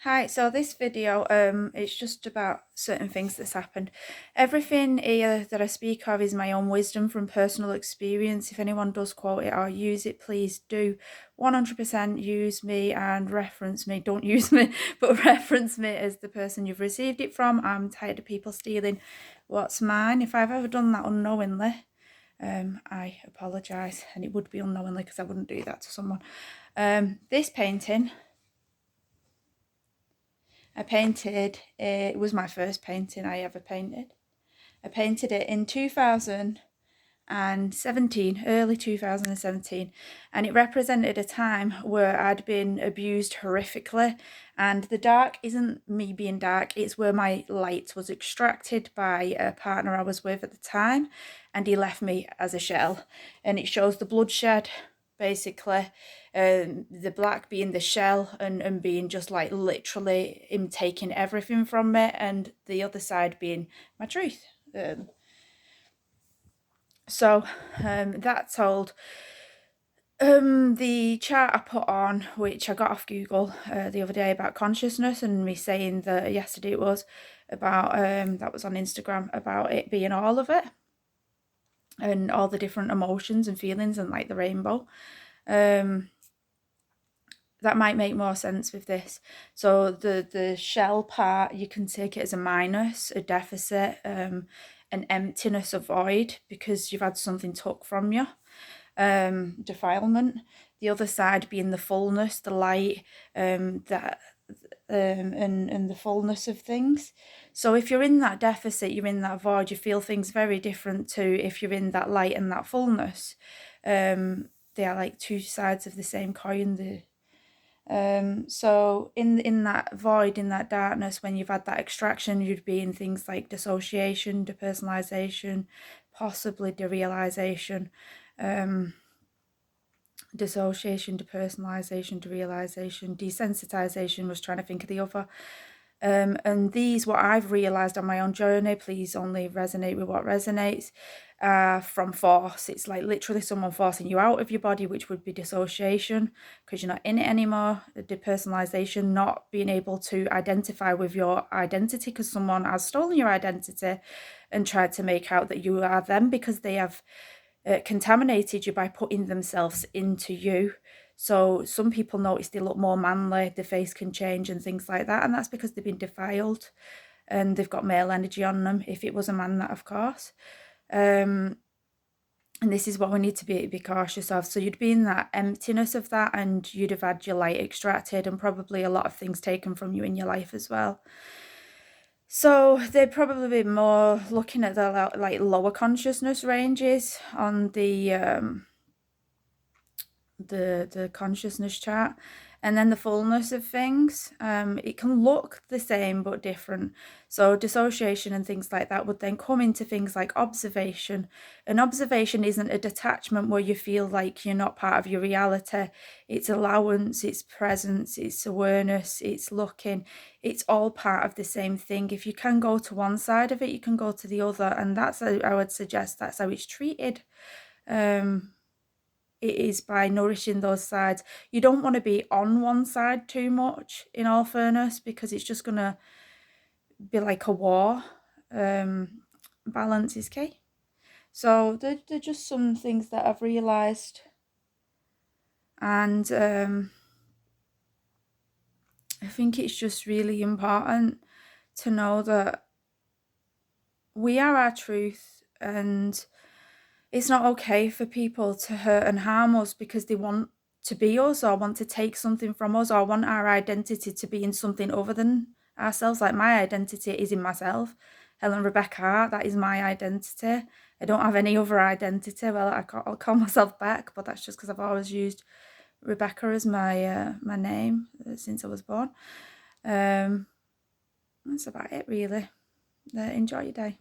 Hi, so this video, it's just about certain things that's happened. Everything here that I speak of is my own wisdom from personal experience. If anyone does quote it or use it, please do 100% use me and reference me. Don't use me, but reference me as the person you've received it from. I'm tired of people stealing what's mine. If I've ever done that unknowingly, I apologise, and it would be unknowingly because I wouldn't do that to someone. This painting I painted, it was my first painting I ever painted. I painted it in 2017, early 2017, and it represented a time where I'd been abused horrifically. And the dark isn't me being dark, it's where my light was extracted by a partner I was with at the time, and he left me as a shell. And it shows the bloodshed, basically, the black being the shell and being just like literally him taking everything from me, and the other side being my truth. So that told the chart I put on, which I got off Google the other day, about consciousness, and me saying that yesterday it was about that was on Instagram, about it being all of it and all the different emotions and feelings and like the rainbow. That might make more sense with this. So the shell part, you can take it as a minus, a deficit, an emptiness, a void, because you've had something took from you, defilement. The other side being the fullness, the light, that and the fullness of things. So if you're in that deficit, you're in that void, you feel things very different to if you're in that light and that fullness. They are like two sides of the same coin. So in that void, in that darkness, when you've had that extraction, you'd be in things like dissociation, depersonalization, possibly derealization, dissociation, depersonalization, derealization, desensitization. Was trying to think of the other. And these, what I've realized on my own journey, please only resonate with what resonates, from force. It's like literally someone forcing you out of your body, which would be dissociation, because you're not in it anymore. The depersonalization, not being able to identify with your identity because someone has stolen your identity and tried to make out that you are them, because they have contaminated you by putting themselves into you. So some people notice they look more manly, the face can change and things like that, and that's because they've been defiled and they've got male energy on them, if it was a man, that of course. And this is what we need to be cautious of. So you'd be in that emptiness of that, and you'd have had your light extracted and probably a lot of things taken from you in your life as well. So they'd probably be more looking at the like lower consciousness ranges on the consciousness chart, and then the fullness of things. It can look the same but different. So dissociation and things like that would then come into things like observation. And observation isn't a detachment where you feel like you're not part of your reality. It's allowance, it's presence, it's awareness, it's looking. It's all part of the same thing. If you can go to one side of it, you can go to the other, and that's how I would suggest that's how it's treated. It is by nourishing those sides. You don't want to be on one side too much, in all fairness, because it's just going to be like a war. Balance is key. So they're just some things that I've realised. And I think it's just really important to know that we are our truth, and it's not okay for people to hurt and harm us because they want to be us, or want to take something from us, or want our identity to be in something other than ourselves. Like, my identity is in myself. Helen Rebecca Hart, that is my identity. I don't have any other identity. Well, I'll call myself Beck, but that's just because I've always used Rebecca as my my name since I was born. That's about it, really. Enjoy your day.